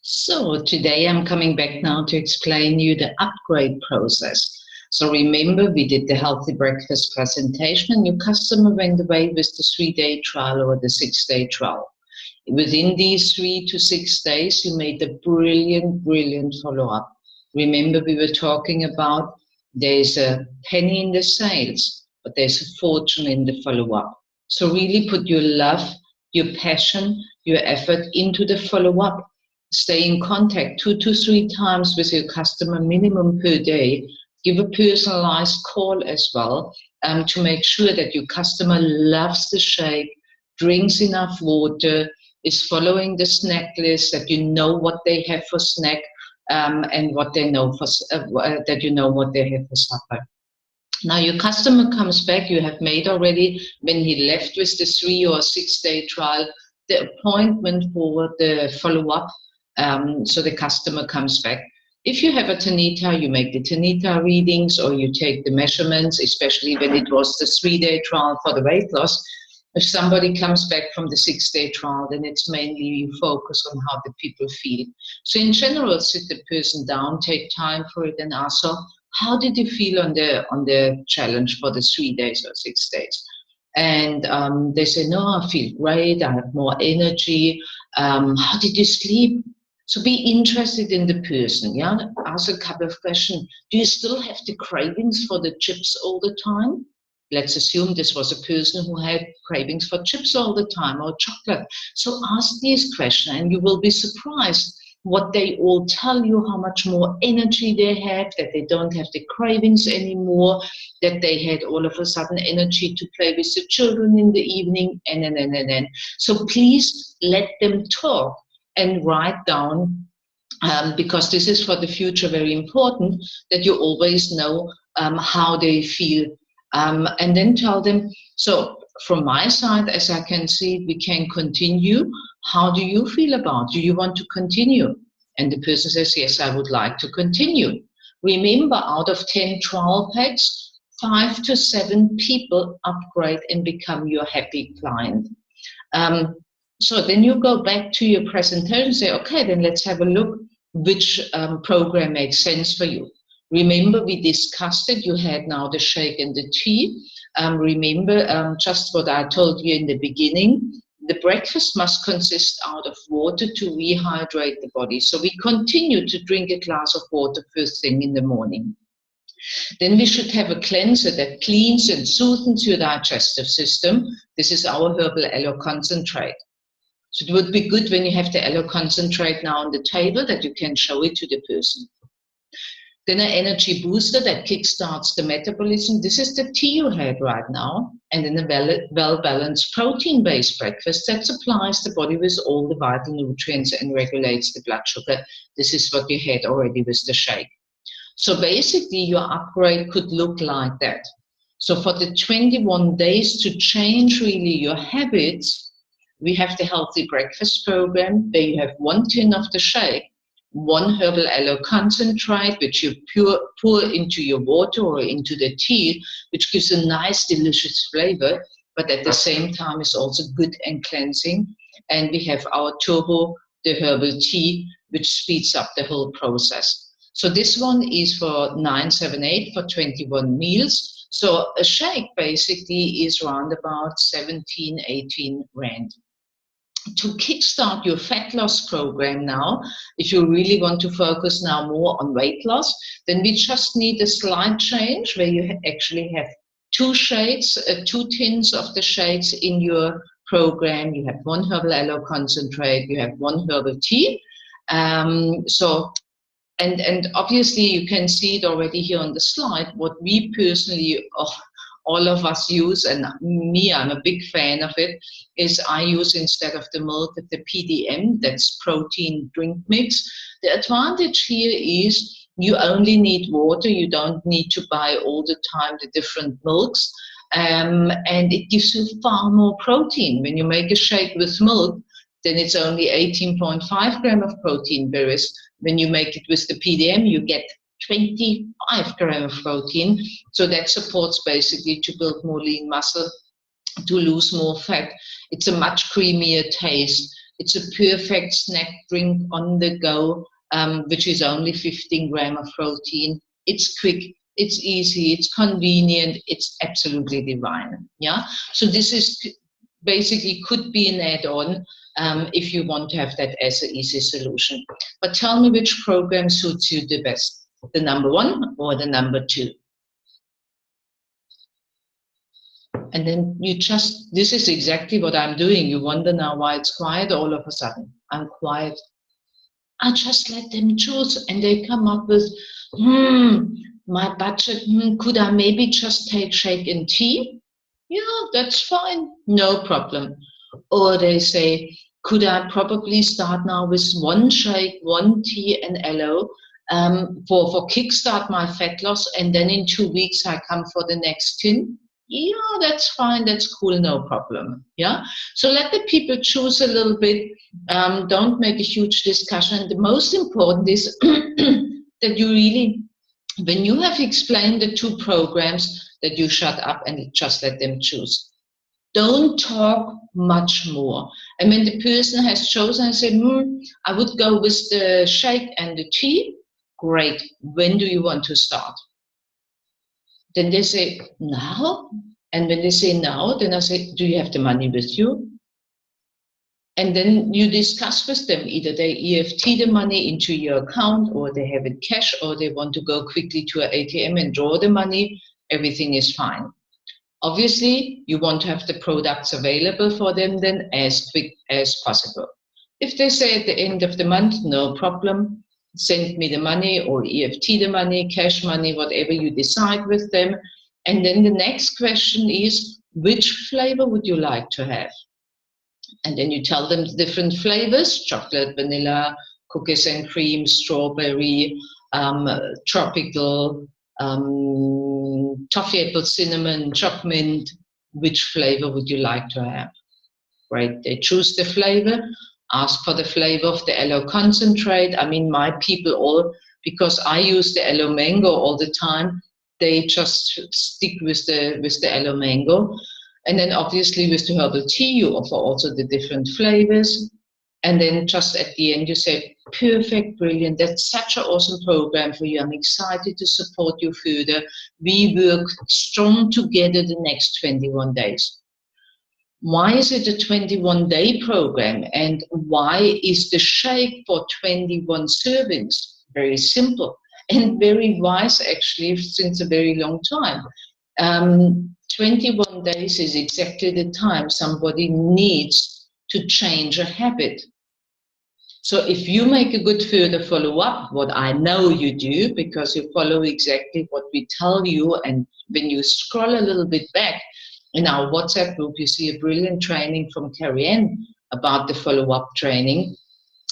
So today I'm coming back now to explain you the upgrade process. So remember, we did the healthy breakfast presentation and your customer went away with the 3-day trial or the 6-day trial. Within these 3 to 6 days, you made a brilliant follow-up. Remember, we were talking about there's a penny in the sales, but there's a fortune in the follow-up. So really put your love, your passion, your effort into the follow-up. Stay in contact 2 to 3 times with your customer minimum per day. Give a personalized call as well to make sure that your customer loves the shake, drinks enough water, is following the snack list, that you know what they have for snack and what they know for that you know what they have for supper. Now your customer comes back, you have made already, when he left with the 3 or 6 day trial, the appointment for the follow-up, so the customer comes back. If you have a Tanita, you make the Tanita readings or you take the measurements, especially when it was the 3-day trial for the weight loss. If somebody comes back from the 6-day trial, then it's mainly you focus on how the people feel. So in general, sit the person down, take time for it and ask, so how did you feel on the challenge for the 3 days or 6 days? And they say, no, I feel great, I have more energy. How did you sleep? So be interested in the person, yeah? Ask a couple of questions. Do you still have the cravings for the chips all the time? Let's assume this was a person who had cravings for chips all the time or chocolate. So ask these questions and you will be surprised what they all tell you, how much more energy they have, that they don't have the cravings anymore, that they had all of a sudden energy to play with the children in the evening, and. So please let them talk and write down, because this is for the future very important, that you always know how they feel. And then tell them, so from my side, as I can see, we can continue. How do you feel about it? Do you want to continue? And the person says, yes, I would like to continue. Remember, out of 10 trial packs, 5 to 7 people upgrade and become your happy client. So then you go back to your presentation and say, okay, then let's have a look which program makes sense for you. Remember, we discussed it. You had now the shake and the tea. Remember, just what I told you in the beginning, the breakfast must consist out of water to rehydrate the body. So we continue to drink a glass of water first thing in the morning. Then we should have a cleanser that cleans and soothes your digestive system. This is our herbal aloe concentrate. So it would be good when you have the aloe concentrate now on the table that you can show it to the person. Then an energy booster that kickstarts the metabolism. This is the tea you had right now. And then a well-balanced protein-based breakfast that supplies the body with all the vital nutrients and regulates the blood sugar. This is what you had already with the shake. So basically your upgrade could look like that. So for the 21 days to change really your habits, we have the healthy breakfast program where you have 1 tin of the shake, 1 herbal aloe concentrate, which you pour into your water or into the tea, which gives a nice, delicious flavor, but at the same time is also good and cleansing. And we have our turbo, the herbal tea, which speeds up the whole process. So this one is for 978 for 21 meals. So a shake basically is around about 17, 18 rand. To kickstart your fat loss program now, if you really want to focus now more on weight loss, then we just need a slight change where you actually have 2 shakes, 2 tins of the shakes in your program. You have 1 herbal aloe concentrate, you have 1 herbal tea. And obviously you can see it already here on the slide, what we personally, all of us use, and me, I'm a big fan of it, is I use instead of the milk, the PDM, that's protein drink mix. The advantage here is you only need water, you don't need to buy all the time the different milks, and it gives you far more protein. When you make a shake with milk, then it's only 18.5 grams of protein, whereas when you make it with the PDM, you get 25 grams of protein. So that supports basically to build more lean muscle, to lose more fat. It's a much creamier taste. It's a perfect snack drink on the go, which is only 15 grams of protein. It's quick, it's easy, it's convenient, it's absolutely divine. Yeah. So this is basically could be an add-on if you want to have that as an easy solution. But tell me which program suits you the best, the number 1 or the number 2. And then you just, this is exactly what I'm doing. You wonder now why it's quiet all of a sudden. I'm quiet. I just let them choose, and they come up with, my budget, could I maybe just take shake and tea? Yeah, that's fine, no problem. Or they say, could I probably start now with 1 shake, 1 tea and aloe for kickstart my fat loss, and then in 2 weeks I come for the next tin? Yeah, that's fine, that's cool, no problem. Yeah, so let the people choose a little bit. Don't make a huge discussion. The most important is that you really, when you have explained the 2 programs, that you shut up and just let them choose. Don't talk much more. And when the person has chosen, I say, I would go with the shake and the tea. Great. When do you want to start? Then they say, now? And when they say now, then I say, do you have the money with you? And then you discuss with them, either they EFT the money into your account, or they have it cash, or they want to go quickly to an ATM and draw the money. Everything is fine. Obviously, you want to have the products available for them then as quick as possible. If they say at the end of the month, no problem, send me the money or EFT the money, cash money, whatever you decide with them. And then the next question is, which flavor would you like to have? And then you tell them the different flavors: chocolate, vanilla, cookies and cream, strawberry, tropical, toffee apple, cinnamon, choc mint. Which flavor would you like to have? Right, they choose the flavor, ask for the flavor of the aloe concentrate. I mean, my people all, because I use the aloe mango all the time, they just stick with the aloe mango. And then obviously with the herbal tea, you offer also the different flavors. And then just at the end, you say, perfect, brilliant, that's such an awesome program for you. I'm excited to support you further. We work strong together the next 21 days. Why is it a 21-day program? And why is the shake for 21 servings? Very simple and very wise, actually, since a very long time. 21 days is exactly the time somebody needs to change a habit. So if you make a good further follow-up, what I know you do, because you follow exactly what we tell you, and when you scroll a little bit back in our WhatsApp group, you see a brilliant training from Carrie Ann about the follow-up training,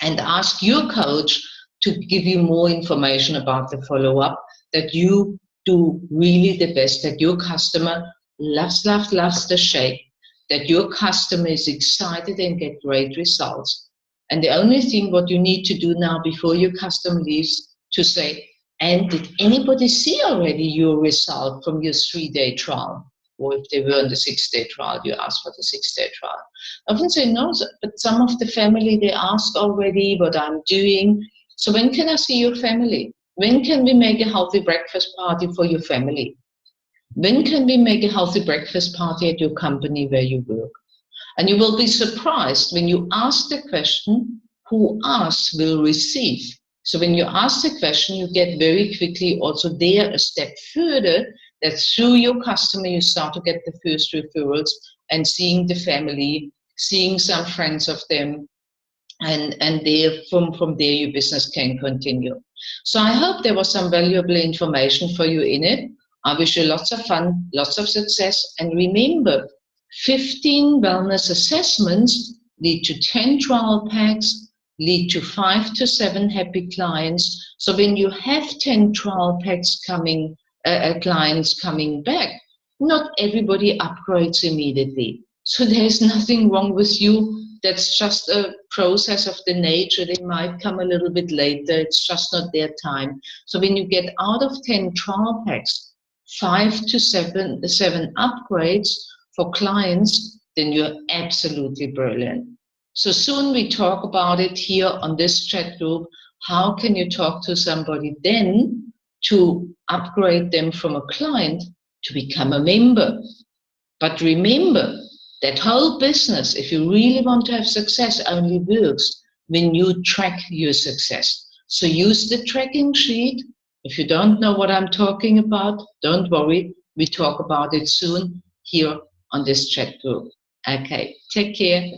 and ask your coach to give you more information about the follow-up, that you do really the best, that your customer loves the shake, that your customer is excited and get great results. And the only thing what you need to do now before your customer leaves, to say, and did anybody see already your result from your 3-day trial? Or if they were on the 6-day trial, you ask for the 6-day trial. I often say, no, but some of the family, they ask already what I'm doing. So when can I see your family? When can we make a healthy breakfast party for your family? When can we make a healthy breakfast party at your company where you work? And you will be surprised when you ask the question, who asks will receive. So when you ask the question, you get very quickly also there a step further, that through your customer, you start to get the first referrals and seeing the family, seeing some friends of them, and there, from there your business can continue. So I hope there was some valuable information for you in it. I wish you lots of fun, lots of success, and remember, 15 wellness assessments lead to 10 trial packs, lead to 5 to 7 happy clients. So when you have 10 trial packs coming, clients coming back, not everybody upgrades immediately. So there's nothing wrong with you. That's just a process of the nature. They might come a little bit later. It's just not their time. So when you get out of 10 trial packs, 5 to 7 upgrades for clients, then you're absolutely brilliant. So soon we talk about it here on this chat group. How can you talk to somebody then to upgrade them from a client to become a member? But remember, that whole business, if you really want to have success, only works when you track your success. So use the tracking sheet. If you don't know what I'm talking about, don't worry. We talk about it soon here on this chat group. Okay, take care.